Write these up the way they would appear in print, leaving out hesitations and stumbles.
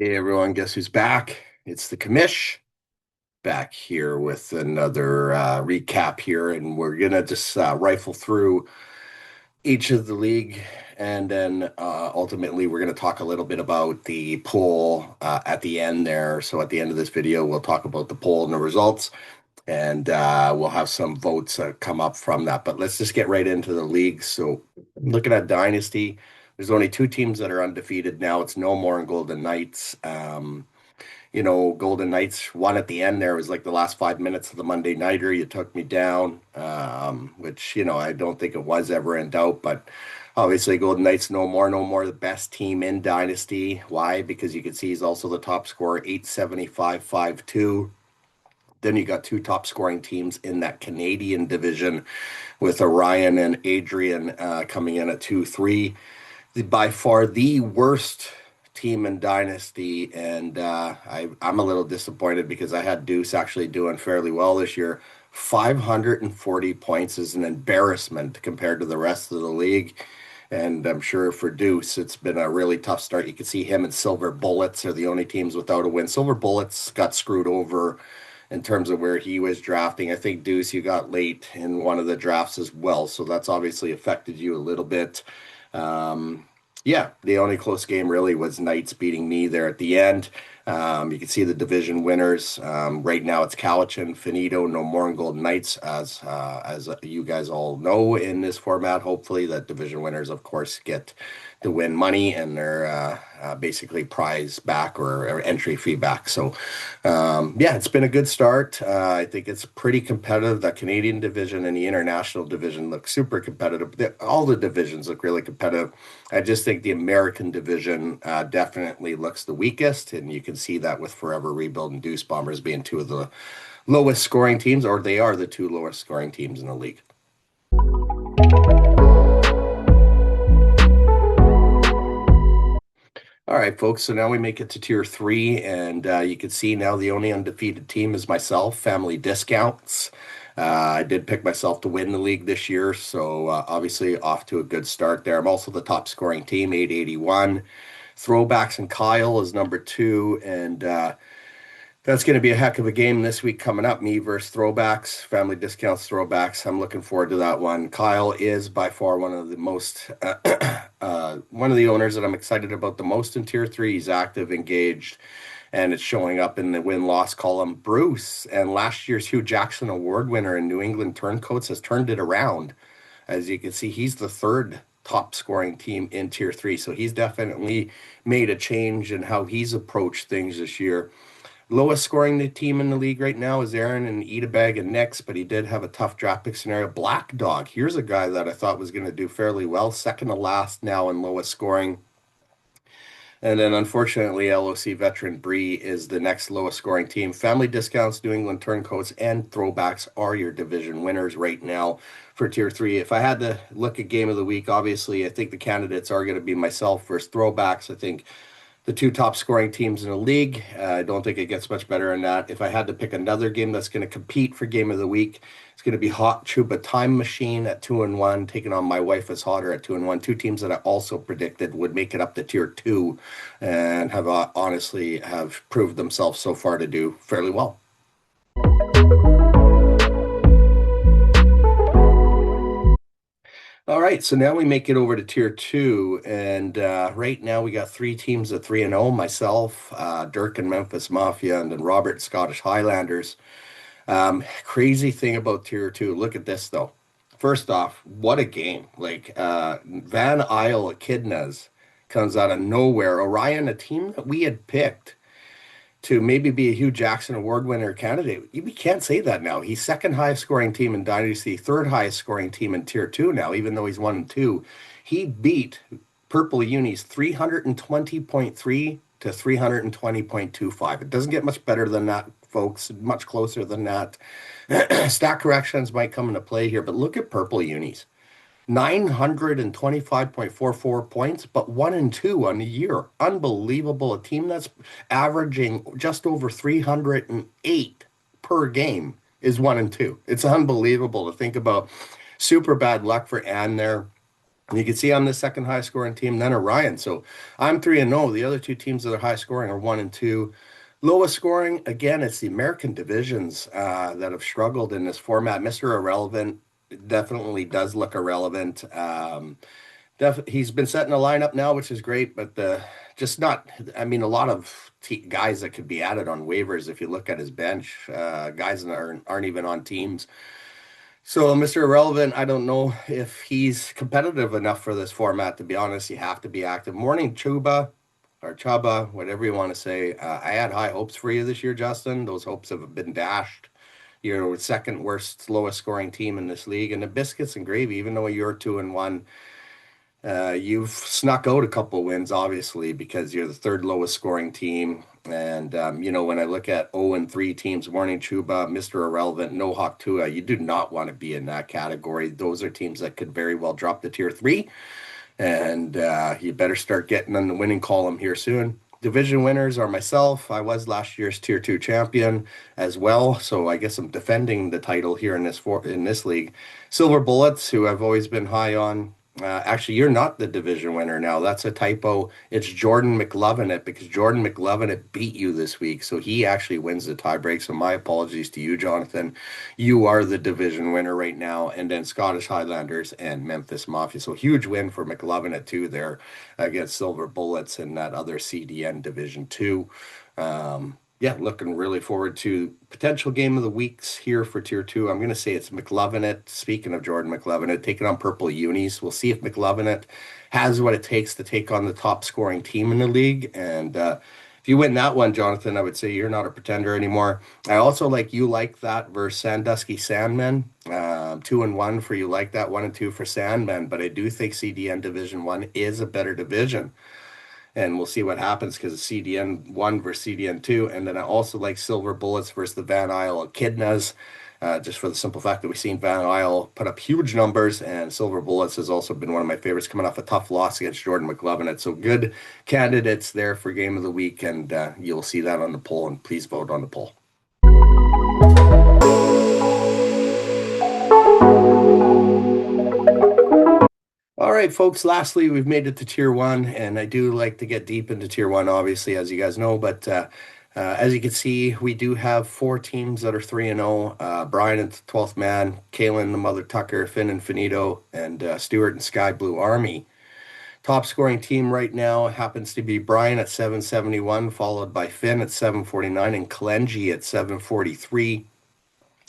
Hey everyone, guess who's back? It's the commish back here with another recap here, and we're gonna just rifle through each of the league, and then ultimately we're gonna talk a little bit about the poll at the end there. So at the end of this video, we'll talk about the poll and the results, and we'll have some votes come up from that. But let's just get right into the league. So looking at Dynasty, there's only two teams that are undefeated now. It's No More and Golden Knights. Golden Knights won at the end there. It was like the last 5 minutes of the Monday Nighter. You took me down, which, I don't think it was ever in doubt. But obviously, Golden Knights no more the best team in Dynasty. Why? Because you can see he's also the top scorer, 875, 5-2. Then you got two top scoring teams in that Canadian division with Orion and Adrian coming in at 2-3. By far the worst team in Dynasty, and I'm a little disappointed because I had Deuce actually doing fairly well this year. 540 points is an embarrassment compared to the rest of the league. And I'm sure for Deuce, it's been a really tough start. You can see him and Silver Bullets are the only teams without a win. Silver Bullets got screwed over in terms of where he was drafting. I think Deuce, you got late in one of the drafts as well. So that's obviously affected you a little bit. Um, yeah, the only close game really was Knights beating me there at the end. You can see the division winners. Right now it's Cowichan, Finito, No More, and Golden Knights, as you guys all know in this format. Hopefully, that division winners, of course, get to win money and their basically prize back or entry fee back. So, yeah, it's been a good start. I think it's pretty competitive. The Canadian division and the international division look super competitive. All the divisions look really competitive. I just think the American division definitely looks the weakest, and you can see that with Forever Rebuild and Deuce Bombers being two of the lowest scoring teams, or they are the two lowest scoring teams in the league. All right, folks. So now we make it to tier three, and you can see now the only undefeated team is myself, Family Discounts. I did pick myself to win the league this year, so obviously off to a good start there. I'm also the top scoring team, 881. Throwbacks and Kyle is number two, and that's going to be a heck of a game this week coming up. Me versus Throwbacks, Family Discounts Throwbacks. I'm looking forward to that one. Kyle is by far one of the most, one of the owners that I'm excited about the most in Tier 3. He's active, engaged, and it's showing up in the win-loss column. Bruce, and last year's Hugh Jackson Award winner in New England Turncoats, has turned it around. As you can see, he's the third top scoring team in Tier 3. So he's definitely made a change in how he's approached things this year. Lowest scoring the team in the league right now is Aaron and Eat a Bag and Nix, but he did have a tough draft pick scenario. Black Dog, here's a guy that I thought was going to do fairly well, second to last now in lowest scoring. And then unfortunately, LOC veteran Bree is the next lowest scoring team. Family Discounts, New England Turncoats, and Throwbacks are your division winners right now for Tier 3. If I had to look at game of the week, obviously, I think the candidates are going to be myself versus Throwbacks. I think the two top scoring teams in the league. I don't think it gets much better than that. If I had to pick another game that's going to compete for game of the week, it's going to be Hot Chuba Time Machine at 2-1, taking on My Wife is Hotter at 2-1. Two teams that I also predicted would make it up to tier two, and have honestly have proved themselves so far to do fairly well. All right, so now we make it over to tier two, and right now we got three teams at 3-0. Myself, Dirk and Memphis Mafia, and then Robert Scottish Highlanders. Crazy thing about tier two. Look at this though. First off, what a game! Like Van Isle Echidnas comes out of nowhere. Orion, a team that we had picked to maybe be a Hugh Jackson Award winner candidate. We can't say that now. He's second highest scoring team in Dynasty, third highest scoring team in Tier 2 now, even though he's 1 and 2. He beat Purple Unis 320.3 to 320.25. It doesn't get much better than that, folks, much closer than that. Stat corrections might come into play here, but look at Purple Unis. 925.44 points, but 1 and 2 on the year. Unbelievable. A team that's averaging just over 308 per game is 1 and 2. It's unbelievable to think about. Super bad luck for Ann there. And you can see I'm the second high scoring team, then Orion. So I'm 3-0. The other two teams that are high scoring are 1-2. Lowest scoring, again, it's the American divisions that have struggled in this format. Mr. Irrelevant definitely does look irrelevant. He's been setting a lineup now, which is great, but the just not. I mean, a lot of guys that could be added on waivers if you look at his bench, guys that aren't even on teams. So, Mr. Irrelevant, I don't know if he's competitive enough for this format. To be honest, you have to be active. Morning, Chuba or Chuba, whatever you want to say. I had high hopes for you this year, Justin. Those hopes have been dashed. You're second worst, lowest scoring team in this league, and the biscuits and gravy. Even though you're 2-1, you've snuck out a couple wins, obviously, because you're the third lowest scoring team. And when I look at 0-3 teams, Morning Chuba, Mr. Irrelevant, No Hawk Tua, you do not want to be in that category. Those are teams that could very well drop to tier three, and you better start getting on the winning column here soon. Division winners are myself. I was last year's tier two champion as well, so I guess I'm defending the title here in this league. Silver Bullets, who I've always been high on. Actually, you're not the division winner now. That's a typo. It's Jordan McLovin because Jordan McLovin beat you this week, so he actually wins the tiebreak. So my apologies to you, Jonathan. You are the division winner right now, and then Scottish Highlanders and Memphis Mafia. So huge win for McLovin at two there against Silver Bullets in that other CDN Division Two. Yeah, looking really forward to potential game of the weeks here for tier two. I'm going to say it's McLovin. Speaking of Jordan McLovin, taking on Purple Unis. We'll see if McLovin has what it takes to take on the top scoring team in the league. And if you win that one, Jonathan, I would say you're not a pretender anymore. I also like that versus Sandusky Sandmen. 2-1 for you like that, 1-2 for Sandmen. But I do think CDN Division One is a better division, and we'll see what happens because of CDN 1 versus CDN 2. And then I also like Silver Bullets versus the Van Isle Echidnas, just for the simple fact that we've seen Van Isle put up huge numbers, and Silver Bullets has also been one of my favorites coming off a tough loss against Jordan McLovin. So good candidates there for Game of the Week, and you'll see that on the poll, and please vote on the poll. All right, folks. Lastly, we've made it to tier one, and I do like to get deep into tier one, obviously, as you guys know. But as you can see, we do have four teams that are 3-0. Brian at the 12th man, Kalen the Mother Tucker, Finn and Finito, and Stuart and Sky Blue Army. Top scoring team right now happens to be Brian at 771, followed by Finn at 749, and Kalenji at 743.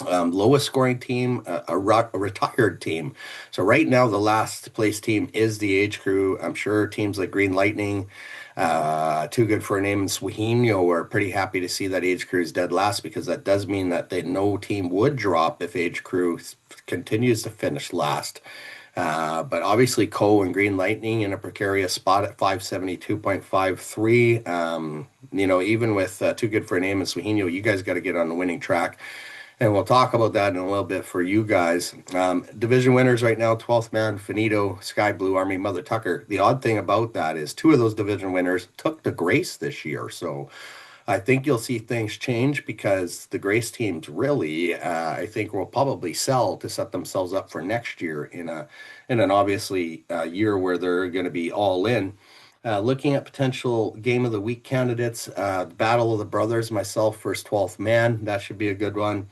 Lowest scoring team, a retired team. So right now, the last place team is the Age Crew. I'm sure teams like Green Lightning, Too Good for a Name, and Swahino are pretty happy to see that Age Crew is dead last, because that does mean that no team would drop if Age Crew continues to finish last. But obviously, Co and Green Lightning in a precarious spot at 572.53. Even with Too Good for a Name and Swahino, you guys got to get on the winning track. And we'll talk about that in a little bit for you guys. Division winners right now, 12th man, Finito, Sky Blue Army, Mother Tucker. The odd thing about that is two of those division winners took the Grace this year. So I think you'll see things change, because the Grace teams really, I think, will probably sell to set themselves up for next year in an obviously year where they're going to be all in. Looking at potential game of the week candidates, Battle of the Brothers, myself versus 12th man. That should be a good one.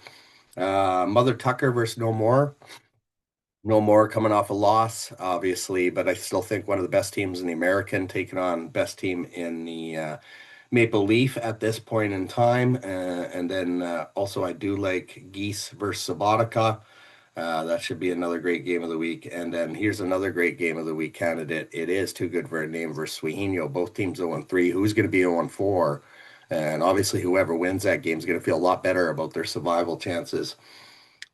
Mother Tucker versus No More. No More coming off a loss, obviously, but I still think one of the best teams in the American, taking on best team in the Maple Leaf at this point in time. And then also I do like Geese versus Sabatica. That should be another great game of the week. And then here's another great game of the week candidate. It is Too Good for a Name versus Swahino. Both teams 0-3. Who's going to be 0-4? And obviously, whoever wins that game is going to feel a lot better about their survival chances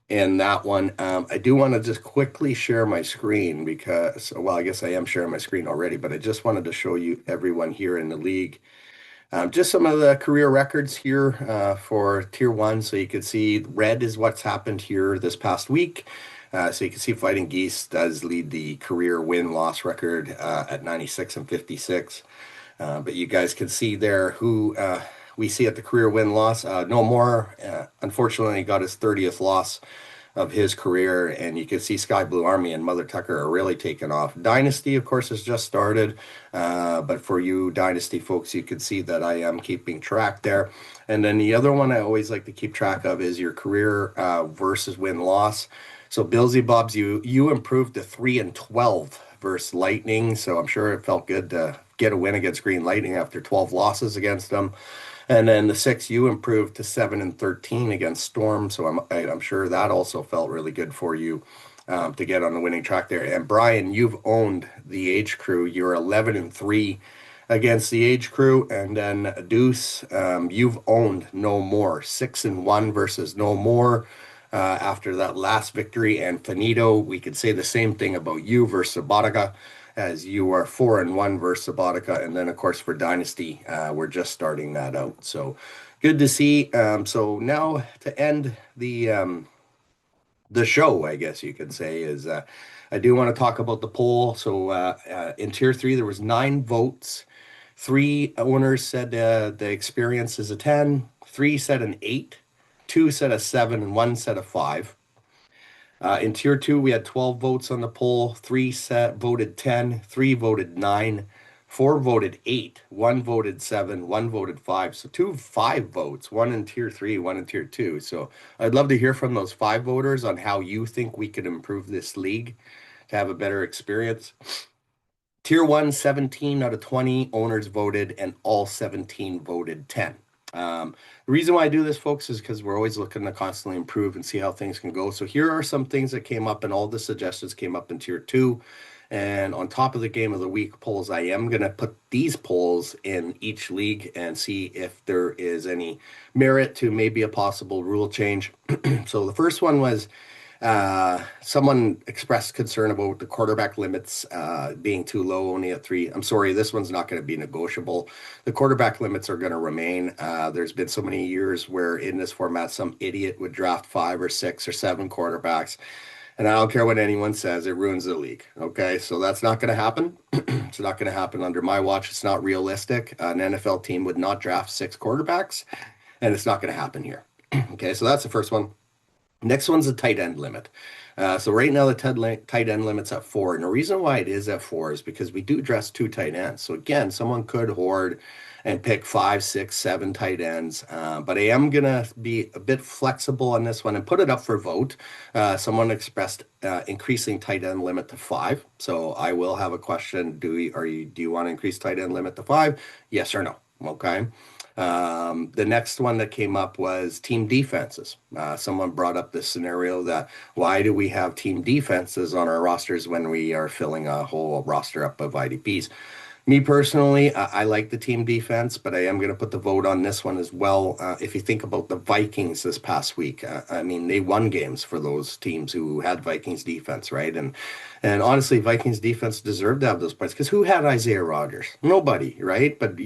in that one. I do want to just quickly share my screen because, well, I guess I am sharing my screen already, but I just wanted to show you everyone here in the league. Just some of the career records here for Tier 1. So you can see red is what's happened here this past week. So you can see Fighting Geese does lead the career win-loss record at 96 and 56. But you guys can see there who we see at the career win-loss. No More, unfortunately, got his 30th loss of his career, and you can see Sky Blue Army and Mother Tucker are really taking off. Dynasty, of course, has just started, but for you Dynasty folks, you can see that I am keeping track there. And then the other one I always like to keep track of is your career versus win-loss. So Billsy Bobs, you improved to 3-12 versus Lightning, so I'm sure it felt good to get a win against Green Lightning after 12 losses against them. And then the six, you improved to 7-13 against Storm. So I'm sure that also felt really good for you to get on the winning track there. And Brian, you've owned the Age Crew. You're 11-3 against the Age Crew. And then Deuce, you've owned No More, 6-1 versus No More. After that last victory, and Finito, we could say the same thing about you versus Sabatica, as you are 4-1 versus Sabatica, and then of course for Dynasty, we're just starting that out. So good to see. So now to end the show, I guess you could say, is I do want to talk about the poll. So in tier three, there was 9 votes. 3 owners said the experience is a 10. 3 said an 8. 2 said a 7, and 1 said a 5. In tier 2, we had 12 votes on the poll. 3 voted 10. 3 voted 9. 4 voted 8. 1 voted 7. 1 voted 5. So 5 votes. 1 in tier 3, 1 in tier 2. So I'd love to hear from those 5 voters on how you think we could improve this league to have a better experience. Tier 1, 17 out of 20 owners voted, and all 17 voted 10. The reason why I do this, folks, is because we're always looking to constantly improve and see how things can go. So here are some things that came up, and all the suggestions came up in tier 2. And on top of the game of the week polls, I am going to put these polls in each league and see if there is any merit to maybe a possible rule change. So the first one was someone expressed concern about the quarterback limits being too low, only at 3. I'm sorry, this one's not going to be negotiable. The quarterback limits are going to remain. There's been so many years where in this format, some idiot would draft 5 or 6 or 7 quarterbacks. And I don't care what anyone says, it ruins the league. Okay, so that's not going to happen. It's not going to happen under my watch. It's not realistic. An NFL team would not draft 6 quarterbacks, and it's not going to happen here. Okay, so that's the first one. Next one's the tight end limit. So right now the tight end limit's at 4. And the reason why it is at 4 is because we do dress 2 tight ends. So again, someone could hoard and pick 5, 6, 7 tight ends. But I am going to be a bit flexible on this one and put it up for vote. Someone expressed increasing tight end limit to 5. So I will have a question. Do you want to increase tight end limit to 5? Yes or no? Okay. The next one that came up was team defenses. Someone brought up this scenario that why do we have team defenses on our rosters when we are filling a whole roster up of IDPs? Me personally, I like the team defense, but I am going to put the vote on this one as well. If you think about the Vikings this past week, I mean, they won games for those teams who had Vikings defense, right? And honestly, Vikings defense deserved to have those points because who had Isaiah Rodgers? Nobody, right? But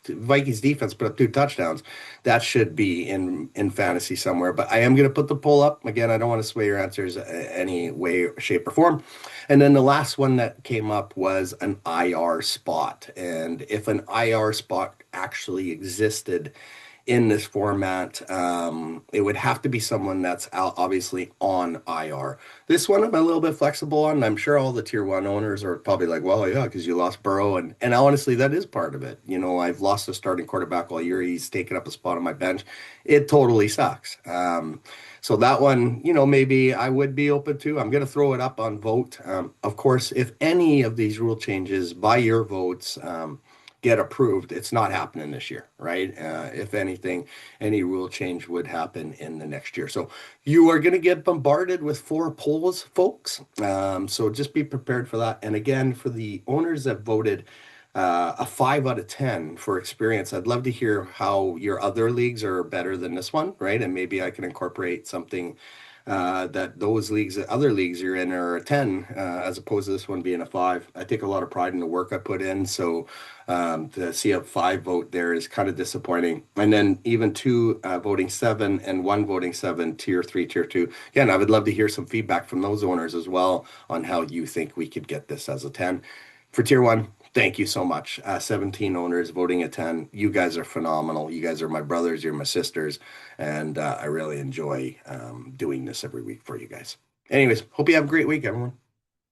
Vikings defense put up 2 touchdowns. That should be in fantasy somewhere. But I am going to put the poll up. Again, I don't want to sway your answers any way, shape, or form. And then the last one that came up was an IR spot. And if an IR spot actually existed in this format, it would have to be someone that's obviously on IR. This one I'm a little bit flexible on. I'm sure all the tier 1 owners are probably like, well, yeah, because you lost Burrow. And honestly, that is part of it. You know, I've lost a starting quarterback all year. He's taken up a spot on my bench. It totally sucks. So that one, you know, maybe I would be open to. I'm going to throw it up on vote. Of course, if any of these rule changes by your votes get approved, it's not happening this year, right? If anything, any rule change would happen in the next year. So you are going to get bombarded with 4 polls, folks. So just be prepared for that. And again, for the owners that voted a 5 out of 10 for experience, I'd love to hear how your other leagues are better than this one, right? And maybe I can incorporate something that those leagues, other leagues you're in are a 10, as opposed to this one being a 5. I take a lot of pride in the work I put in. So to see a 5 vote there is kind of disappointing. And then even 2 voting 7 and 1 voting 7, tier 3, tier 2. Again, I would love to hear some feedback from those owners as well on how you think we could get this as a 10. For tier 1, Thank you so much. 17 owners voting at 10. You guys are phenomenal. You guys are my brothers, you're my sisters, and I really enjoy doing this every week for you guys. Anyways, hope you have a great week, everyone.